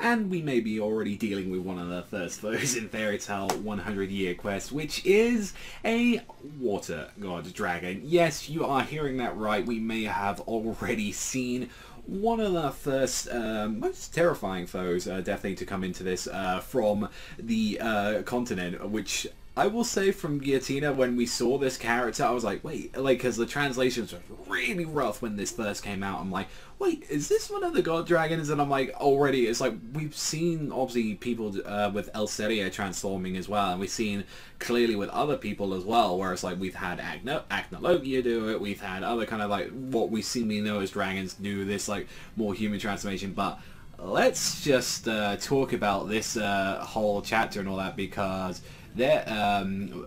and we may be already dealing with one of the first foes in Fairy Tail 100 Year Quest, which is a water god dragon. Yes, you are hearing that right. We may have already seen one of the first most terrifying foes definitely to come into this from the continent, which I will say from Guillotina, when we saw this character, I was like, wait, like, because the translations were really rough when this first came out. I'm like, wait, is this one of the god dragons? And I'm like, already, it's like, we've seen, obviously, people with Elseria transforming as well, and we've seen clearly with other people as well, where it's like, we've had Acnologia do it, we've had other kind of, like, what we seemingly know as dragons do this, like, more human transformation, but let's just talk about this whole chapter and all that, because there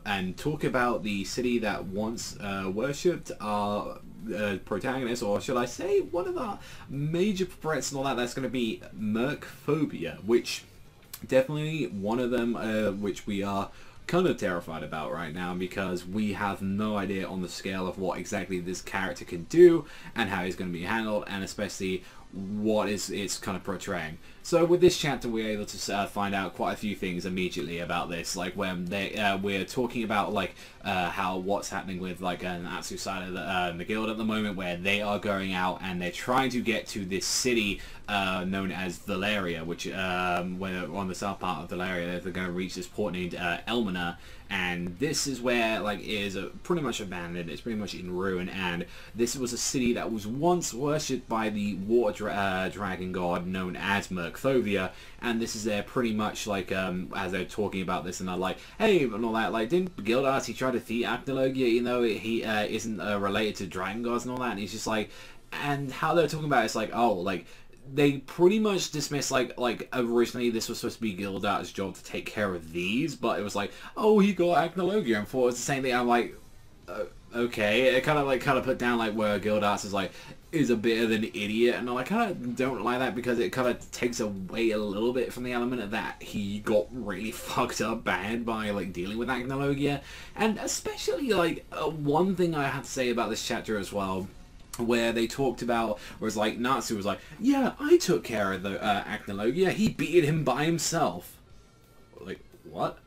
and talk about the city that once worshipped our protagonist, or should I say one of the major threats and all that. That's going to be Mercfovia, which definitely one of them which we are kind of terrified about right now, because we have no idea on the scale of what exactly this character can do and how he's going to be handled, and especially what is it's kind of portraying. So with this chapter, we're able to find out quite a few things immediately about this, like when we're talking about like how what's happening with like an Natsu side of the guild at the moment, where they are going out and they're trying to get to this city known as Valeria, which where on the south part of Valeria they're going to reach this port named Elmina, and this is where like is pretty much abandoned. It's pretty much in ruin, and this was a city that was once worshipped by the water dragon god known as Mercfovia, and this is there pretty much like as they're talking about this, and they're like, hey, and all that, like, didn't Gildas, he tried to defeat Acnologia, you know, he isn't related to dragon gods and all that, and he's just like, and how they're talking about it, it's like, oh, like, they pretty much dismiss like originally this was supposed to be Gildart's job to take care of these, but it was like, oh, he got Acnologia, and thought it was the same thing. I'm like, okay, it kind of put down like where Gildart's is a bit of an idiot, and I kind of don't like that, because it kind of takes away a little bit from the element of that he got really fucked up bad by like dealing with Acnologia. And especially like one thing I have to say about this chapter as well, where they talked about, whereas like Natsu was like, yeah, I took care of the Acnologia, he beat him by himself. Like, what?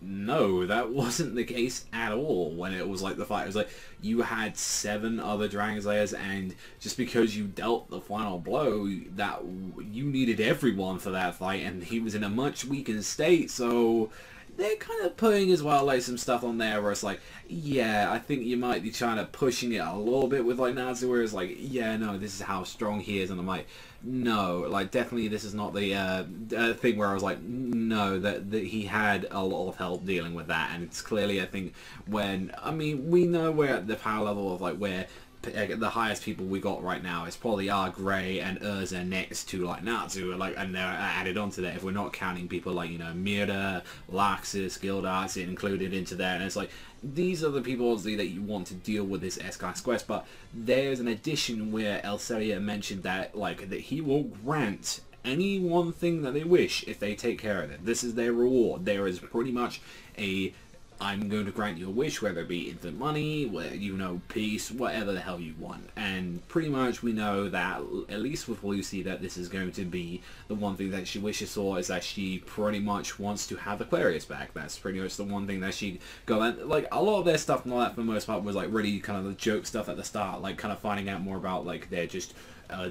No, that wasn't the case at all. When it was like the fight, it was like you had 7 other Dragon Slayers, and just because you dealt the final blow, that you needed everyone for that fight, and he was in a much weakened state. So they're kind of putting as well like some stuff on there where it's like, yeah, I think you might be trying to pushing it a little bit with like Natsu, where it's like, yeah, no, this is how strong he is, and I'm like, no, like definitely this is not the thing where I was like, no, that he had a lot of help dealing with that, and it's clearly, I think, when, I mean, we know we're at the power level of like where the highest people we got right now is probably our Grey and Urza next to like Natsu, like, and they're added onto that if we're not counting people like, you know, Mira, Laxus, Gildarts included into there, and it's like these are the people obviously that you want to deal with this S-Class quest. But there's an addition where Elseria mentioned that like that he will grant any one thing that they wish if they take care of it. This is their reward. There is pretty much a, I'm going to grant you a wish, whether it be infinite money, where, you know, peace, whatever the hell you want. And pretty much we know that, at least with Lucy, that this is going to be the one thing that she wishes for, is that she pretty much wants to have Aquarius back. That's pretty much the one thing that she go, and like a lot of their stuff and all that for the most part was like really kind of the joke stuff at the start, like kind of finding out more about like they're just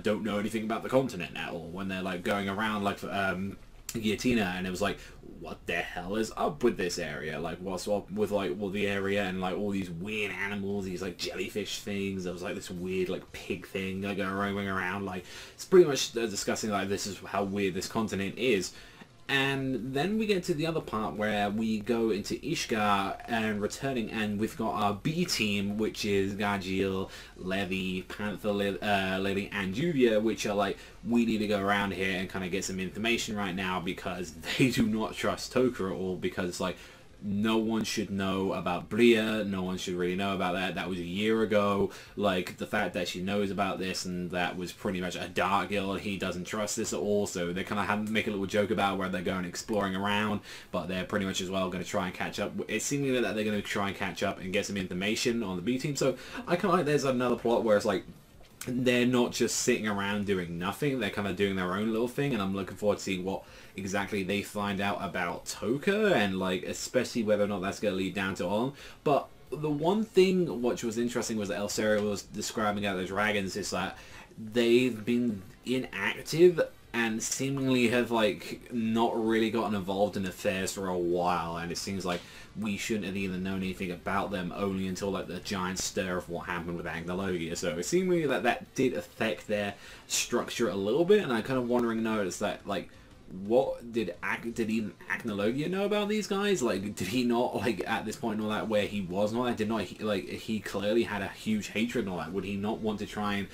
don't know anything about the continent at all, when they're like going around like Guillotina, and it was like, what the hell is up with this area? Like, what's up with like all the area and like all these weird animals, these like jellyfish things? There was like this weird like pig thing like roaming around. Like, it's pretty much discussing like this is how weird this continent is. And then we get to the other part where we go into Ishgar and returning, and we've got our B team, which is Gajil, Levi, Panther, Lily, and Juvia, which are like, we need to go around here and kind of get some information right now, because they do not trust Toka at all, because it's like, no one should know about Bria, no one should really know about that. That was a year ago. Like, the fact that she knows about this, and that was pretty much a dark guild, he doesn't trust this at all, so they kind of make a little joke about where they're going exploring around, but they're pretty much as well going to try and catch up. It's seemingly that they're going to try and catch up and get some information on the B team, so I kind of like there's another plot where it's like, they're not just sitting around doing nothing, they're kind of doing their own little thing, and I'm looking forward to seeing what exactly they find out about Toka, and like especially whether or not that's going to lead down to on. But the one thing which was interesting was that Elsaria was describing out the dragons is that they've been inactive and seemingly have like not really gotten involved in affairs for a while, and it seems like we shouldn't have even known anything about them only until like the giant stir of what happened with Agnologia. So it seemed really that did affect their structure a little bit, and I kind of wondering notice that like what did even Agnologia know about these guys? Like, did he not, like, at this point know that where he was and all that? Did not, he clearly had a huge hatred and all that. Would he not want to try and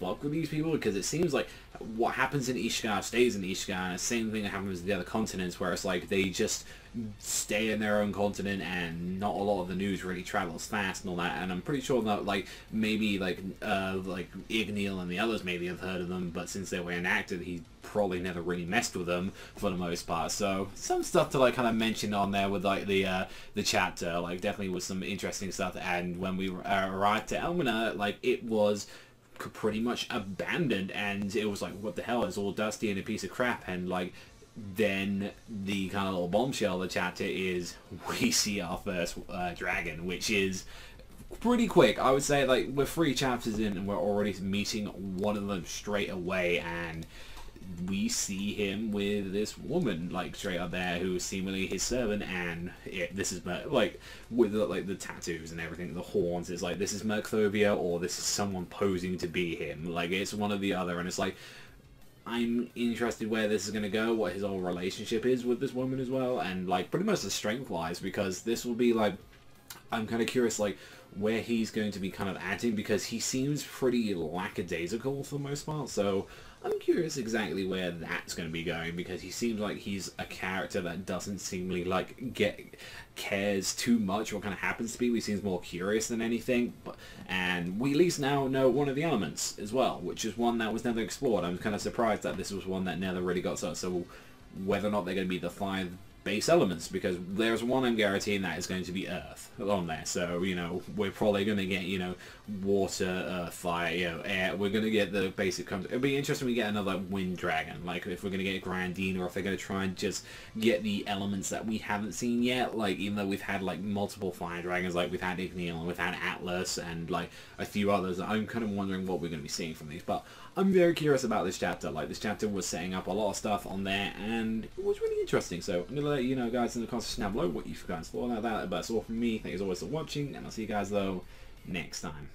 fuck with these people? Because it seems like what happens in Ishgard stays in Ishgard, and the same thing that happens in the other continents, where it's like they just stay in their own continent and not a lot of the news really travels fast and all that. And I'm pretty sure that like maybe like Igneel and the others maybe have heard of them, but since they were inactive, he probably never really messed with them for the most part. So some stuff to like kind of mention on there with like the chapter, like definitely was some interesting stuff. And when we arrived at Elmina, like it was pretty much abandoned, and it was like, what the hell, it's all dusty and a piece of crap. And like then the kind of little bombshell of the chapter is we see our first dragon, which is pretty quick. I would say like we're 3 chapters in and we're already meeting one of them straight away, and we see him with this woman like straight up there who is seemingly his servant. And this is like with like the tattoos and everything, the horns, it's like this is Mercfovia or this is someone posing to be him. Like it's one or the other, and it's like I'm interested where this is going to go, what his whole relationship is with this woman as well, and like pretty much the strength wise, because this will be like, I'm kind of curious like where he's going to be kind of acting, because he seems pretty lackadaisical for the most part. So I'm curious exactly where that's going to be going, because he seems like he's a character that doesn't seemingly like cares too much what kind of happens to people. He seems more curious than anything. And we at least now know one of the elements as well, which is one that was never explored. I'm kind of surprised that this was one that never really got started. So whether or not they're going to be the 5 base elements, because there's one I'm guaranteeing that is going to be Earth on there. So, you know, we're probably going to get, you know, water, fire, you know, air. We're going to get the basic... It'll be interesting we get another wind dragon, like if we're going to get Grandine, or if they're going to try and just get the elements that we haven't seen yet. Like, even though we've had, like, multiple fire dragons, like we've had Igneel and we've had Atlas and, like, a few others. I'm kind of wondering what we're going to be seeing from these. But I'm very curious about this chapter. Like, this chapter was setting up a lot of stuff on there, and it was really interesting. So I'm going to let you know, guys, in the comments down below what you guys thought about that. But that's all from me. Thank you as always for watching, and I'll see you guys, though, next time.